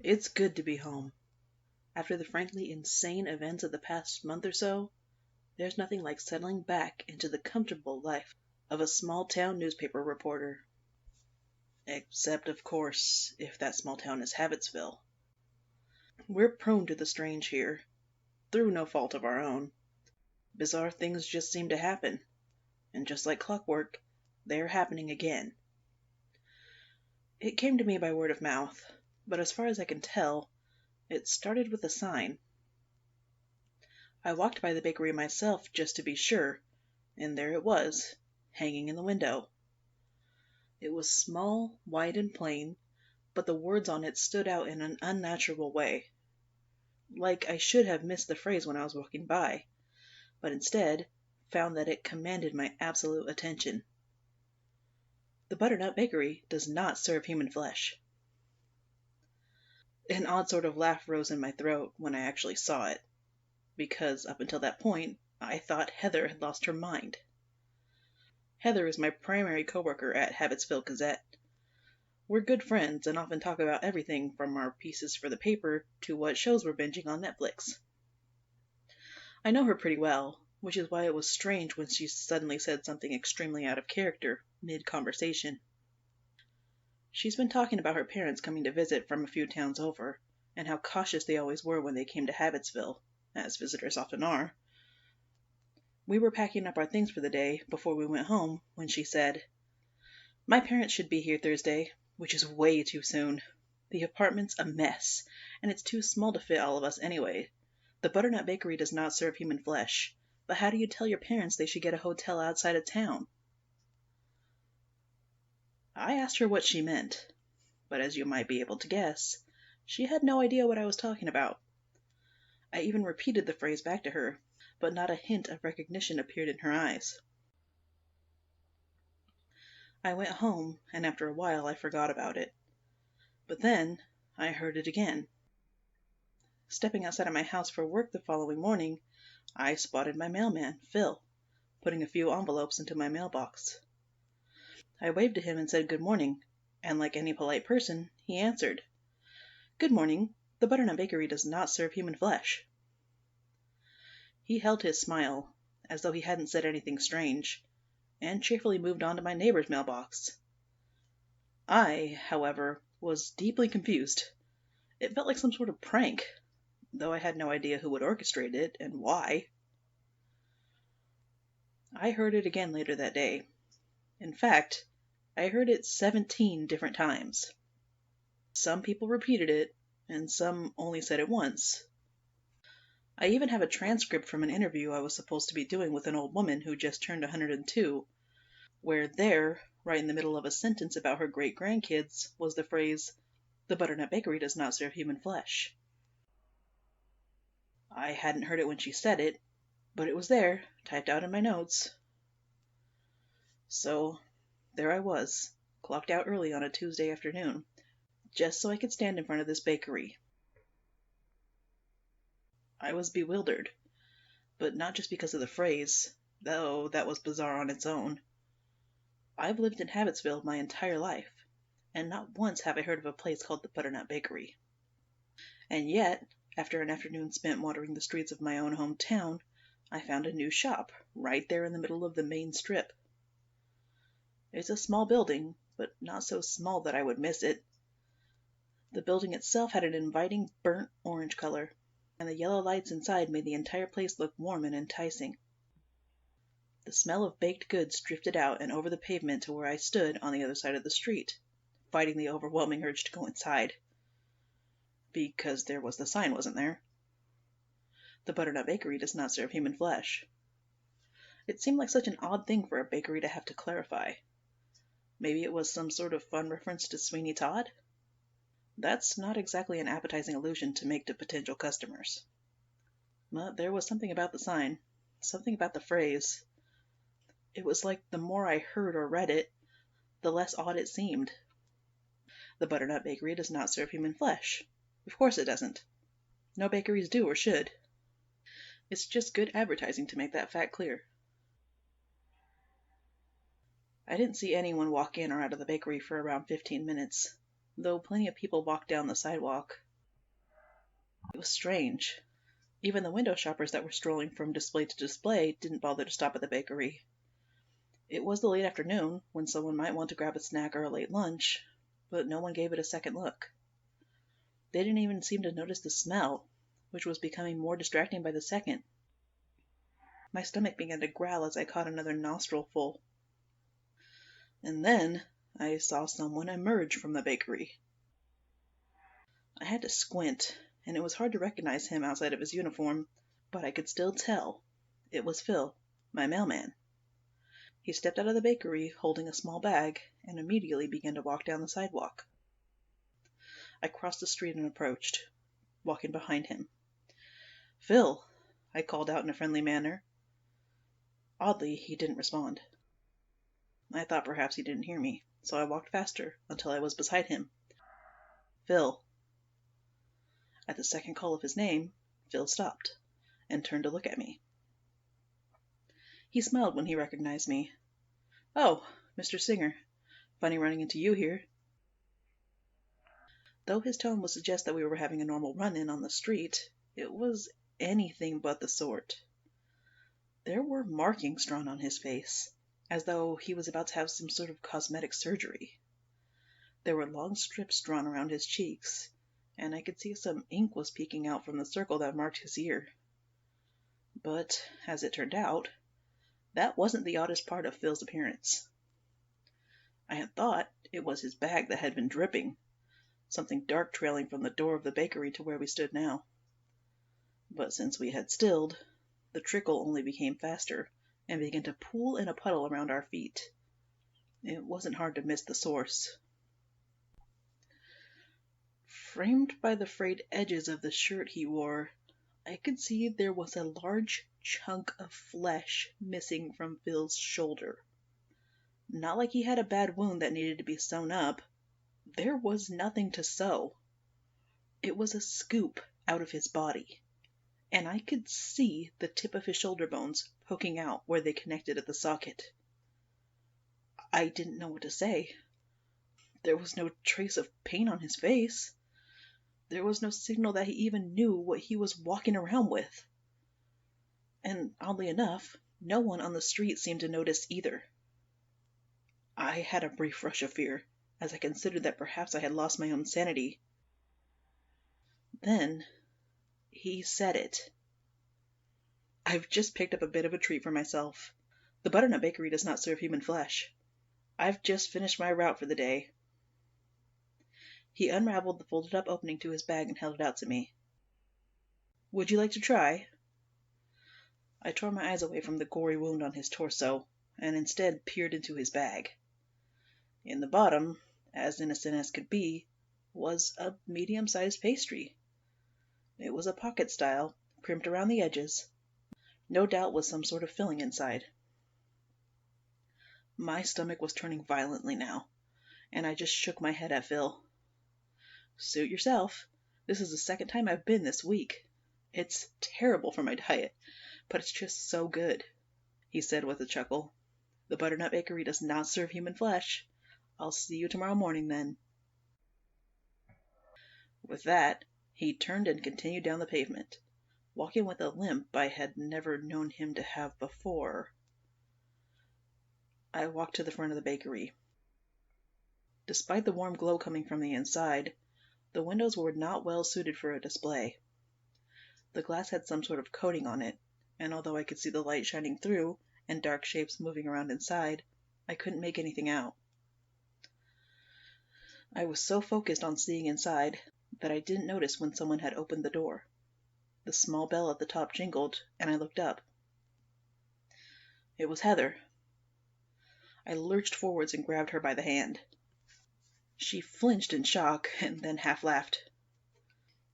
It's good to be home. After the frankly insane events of the past month or so, there's nothing like settling back into the comfortable life of a small town newspaper reporter. Except, of course, if that small town is Habitsville. We're prone to the strange here, through no fault of our own. Bizarre things just seem to happen, and just like clockwork, they're happening again. It came to me by word of mouth, but as far as I can tell, it started with a sign. I walked by the bakery myself just to be sure, and there it was, hanging in the window. It was small, white, and plain, but the words on it stood out in an unnatural way. Like I should have missed the phrase when I was walking by, but instead found that it commanded my absolute attention. The Butternut Bakery does not serve human flesh. An odd sort of laugh rose in my throat when I actually saw it, because up until that point, I thought Heather had lost her mind. Heather is my primary coworker at Habitsville Gazette. We're good friends and often talk about everything from our pieces for the paper to what shows we're binging on Netflix. I know her pretty well, which is why it was strange when she suddenly said something extremely out of character mid-conversation. She's been talking about her parents coming to visit from a few towns over, and how cautious they always were when they came to Habitsville, as visitors often are. We were packing up our things for the day before we went home when she said, "My parents should be here Thursday, which is way too soon. The apartment's a mess, and it's too small to fit all of us anyway. The Butternut Bakery does not serve human flesh, but how do you tell your parents they should get a hotel outside of town?" I asked her what she meant, but as you might be able to guess, she had no idea what I was talking about. I even repeated the phrase back to her, but not a hint of recognition appeared in her eyes. I went home, and after a while I forgot about it. But then I heard it again. Stepping outside of my house for work the following morning, I spotted my mailman, Phil, putting a few envelopes into my mailbox. I waved to him and said good morning, and like any polite person, he answered, "Good morning. The Butternut Bakery does not serve human flesh." He held his smile, as though he hadn't said anything strange, and cheerfully moved on to my neighbor's mailbox. I, however, was deeply confused. It felt like some sort of prank, though I had no idea who would orchestrate it and why. I heard it again later that day. In fact, I heard it 17 different times. Some people repeated it, and some only said it once. I even have a transcript from an interview I was supposed to be doing with an old woman who just turned 102, where there, right in the middle of a sentence about her great-grandkids, was the phrase, "The Butternut Bakery does not serve human flesh." I hadn't heard it when she said it, but it was there, typed out in my notes. So, there I was, clocked out early on a Tuesday afternoon, just so I could stand in front of this bakery. I was bewildered, but not just because of the phrase, though that was bizarre on its own. I've lived in Habitsville my entire life, and not once have I heard of a place called the Butternut Bakery. And yet, after an afternoon spent wandering the streets of my own hometown, I found a new shop right there in the middle of the main strip. It's a small building, but not so small that I would miss it. The building itself had an inviting burnt orange color, and the yellow lights inside made the entire place look warm and enticing. The smell of baked goods drifted out and over the pavement to where I stood on the other side of the street, fighting the overwhelming urge to go inside. Because there was the sign, wasn't there? The Butternut Bakery does not serve human flesh. It seemed like such an odd thing for a bakery to have to clarify. Maybe it was some sort of fun reference to Sweeney Todd? That's not exactly an appetizing allusion to make to potential customers. But there was something about the sign, something about the phrase. It was like the more I heard or read it, the less odd it seemed. The Butternut Bakery does not serve human flesh. Of course it doesn't. No bakeries do or should. It's just good advertising to make that fact clear. I didn't see anyone walk in or out of the bakery for around 15 minutes, though plenty of people walked down the sidewalk, It was strange. Even the window shoppers that were strolling from display to display didn't bother to stop at the bakery. It was the late afternoon, when someone might want to grab a snack or a late lunch, but no one gave it a second look. They didn't even seem to notice the smell, which was becoming more distracting by the second. My stomach began to growl as I caught another nostril full. And then I saw someone emerge from the bakery. I had to squint, and it was hard to recognize him outside of his uniform, but I could still tell. It was Phil, my mailman. He stepped out of the bakery holding a small bag and immediately began to walk down the sidewalk. I crossed the street and approached, walking behind him. "Phil," I called out in a friendly manner. Oddly, he didn't respond. I thought perhaps he didn't hear me, so I walked faster until I was beside him. "Phil." At the second call of his name, Phil stopped and turned to look at me. He smiled when he recognized me. "Oh, Mr. Singer. Funny running into you here." Though his tone would suggest that we were having a normal run-in on the street, it was anything but the sort. There were markings drawn on his face, as though he was about to have some sort of cosmetic surgery. There were long strips drawn around his cheeks, and I could see some ink was peeking out from the circle that marked his ear. But, as it turned out, that wasn't the oddest part of Phil's appearance. I had thought it was his bag that had been dripping, something dark trailing from the door of the bakery to where we stood now. But since we had stilled, the trickle only became faster and began to pool in a puddle around our feet. It wasn't hard to miss the source. Framed by the frayed edges of the shirt he wore, I could see there was a large chunk of flesh missing from Phil's shoulder. Not like he had a bad wound that needed to be sewn up. There was nothing to sew. It was a scoop out of his body, and I could see the tip of his shoulder bones poking out where they connected at the socket. I didn't know what to say. There was no trace of pain on his face. There was no signal that he even knew what he was walking around with. And oddly enough, no one on the street seemed to notice either. I had a brief rush of fear, as I considered that perhaps I had lost my own sanity. Then he said it. "I've just picked up a bit of a treat for myself. The Butternut Bakery does not serve human flesh. I've just finished my route for the day." He unraveled the folded up opening to his bag and held it out to me. "Would you like to try?" I tore my eyes away from the gory wound on his torso, and instead peered into his bag. In the bottom, as innocent as could be, was a medium-sized pastry. It was a pocket style, crimped around the edges. No doubt with some sort of filling inside. My stomach was turning violently now, and I just shook my head at Phil. "Suit yourself. This is the second time I've been this week. It's terrible for my diet, but it's just so good," he said with a chuckle. "The Butternut Bakery does not serve human flesh. I'll see you tomorrow morning then." With that, he turned and continued down the pavement, walking with a limp I had never known him to have before. I walked to the front of the bakery. Despite the warm glow coming from the inside, the windows were not well suited for a display. The glass had some sort of coating on it, and although I could see the light shining through and dark shapes moving around inside, I couldn't make anything out. I was so focused on seeing inside that I didn't notice when someone had opened the door. The small bell at the top jingled, and I looked up. It was Heather. I lurched forwards and grabbed her by the hand. She flinched in shock and then half laughed.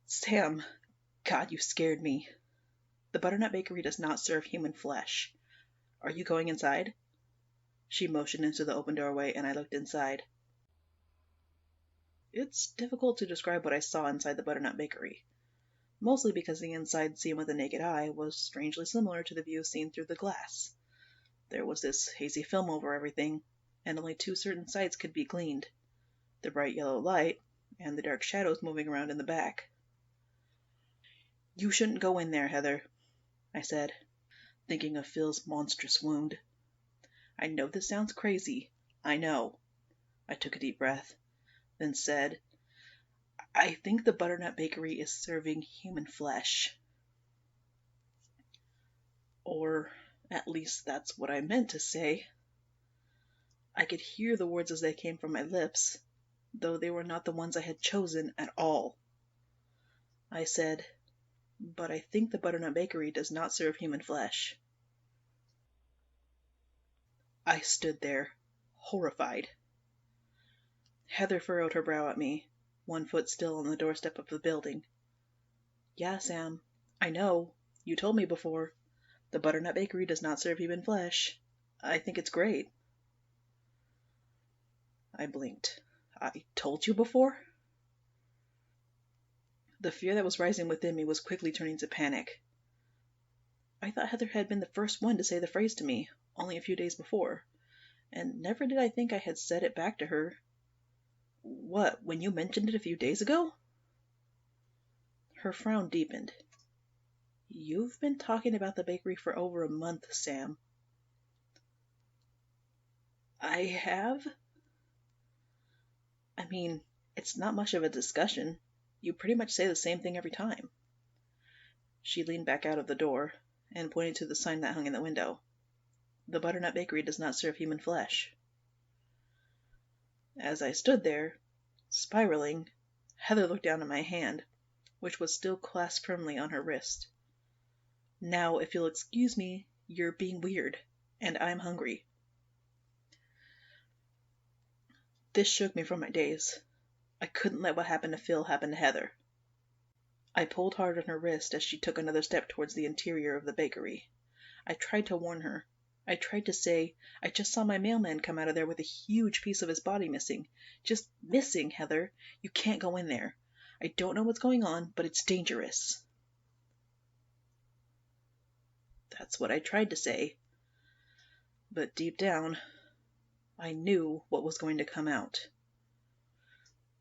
"Sam, God, you scared me. The Butternut Bakery does not serve human flesh. Are you going inside?" She motioned into the open doorway, and I looked inside. It's difficult to describe what I saw inside the Butternut Bakery, mostly because the inside seen with the naked eye was strangely similar to the view seen through the glass. There was this hazy film over everything, and only two certain sights could be gleaned: the bright yellow light and the dark shadows moving around in the back. You shouldn't go in there, Heather, I said, thinking of Phil's monstrous wound. I know this sounds crazy. I know. I took a deep breath, then said, I think the Butternut Bakery is serving human flesh. Or at least that's what I meant to say. I could hear the words as they came from my lips, though they were not the ones I had chosen at all. I said, but I think the Butternut Bakery does not serve human flesh. I stood there, horrified. Heather furrowed her brow at me, one foot still on the doorstep of the building. Yeah, Sam, I know. You told me before. The Butternut Bakery does not serve human flesh. I think it's great. I blinked. I told you before? The fear that was rising within me was quickly turning to panic. I thought Heather had been the first one to say the phrase to me, only a few days before, and never did I think I had said it back to her. What, when you mentioned it a few days ago? Her frown deepened. You've been talking about the bakery for over a month, Sam. I have? I mean, it's not much of a discussion. You pretty much say the same thing every time. She leaned back out of the door and pointed to the sign that hung in the window. The Butternut Bakery does not serve human flesh. As I stood there, spiraling, Heather looked down at my hand, which was still clasped firmly on her wrist. Now, if you'll excuse me, you're being weird, and I'm hungry. This shook me from my daze. I couldn't let what happened to Phil happen to Heather. I pulled hard on her wrist as she took another step towards the interior of the bakery. I tried to warn her. I tried to say, I just saw my mailman come out of there with a huge piece of his body missing. Just missing, Heather. You can't go in there. I don't know what's going on, but it's dangerous. That's what I tried to say. But deep down, I knew what was going to come out.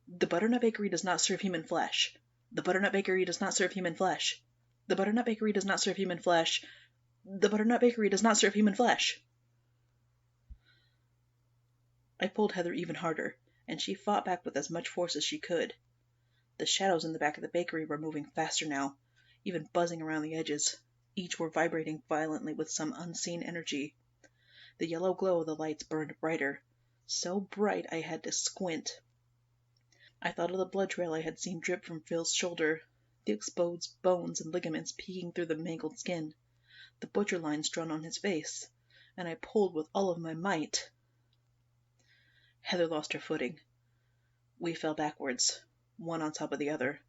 The Butternut Bakery does not serve human flesh. The Butternut Bakery does not serve human flesh. The Butternut Bakery does not serve human flesh. The Butternut Bakery does not serve human flesh. I pulled Heather even harder, and she fought back with as much force as she could. The shadows in the back of the bakery were moving faster now, even buzzing around the edges. Each were vibrating violently with some unseen energy. The yellow glow of the lights burned brighter, so bright I had to squint. I thought of the blood trail I had seen drip from Phil's shoulder, the exposed bones and ligaments peeking through the mangled skin, the butcher lines drawn on his face, and I pulled with all of my might. Heather lost her footing. We fell backwards, one on top of the other,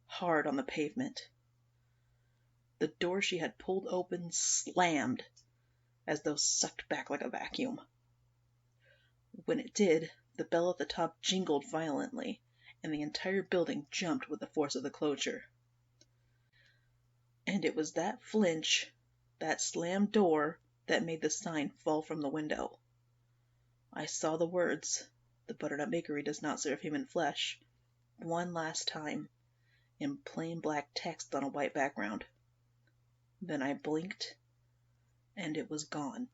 hard on the pavement. The door she had pulled open slammed, as though sucked back like a vacuum. When it did, the bell at the top jingled violently, and the entire building jumped with the force of the closure. And it was that flinch, that slammed door, that made the sign fall from the window. I saw the words, "The Butternut Bakery does not serve human flesh," one last time, in plain black text on a white background. Then I blinked, and it was gone.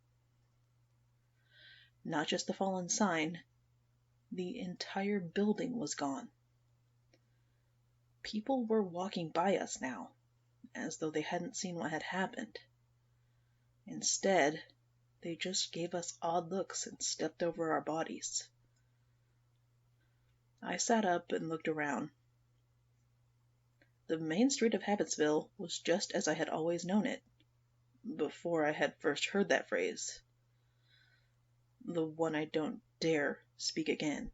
Not just the fallen sign, the entire building was gone. People were walking by us now, as though they hadn't seen what had happened. Instead, they just gave us odd looks and stepped over our bodies. I sat up and looked around. The main street of Habitsville was just as I had always known it, before I had first heard that phrase. The one I don't dare speak again.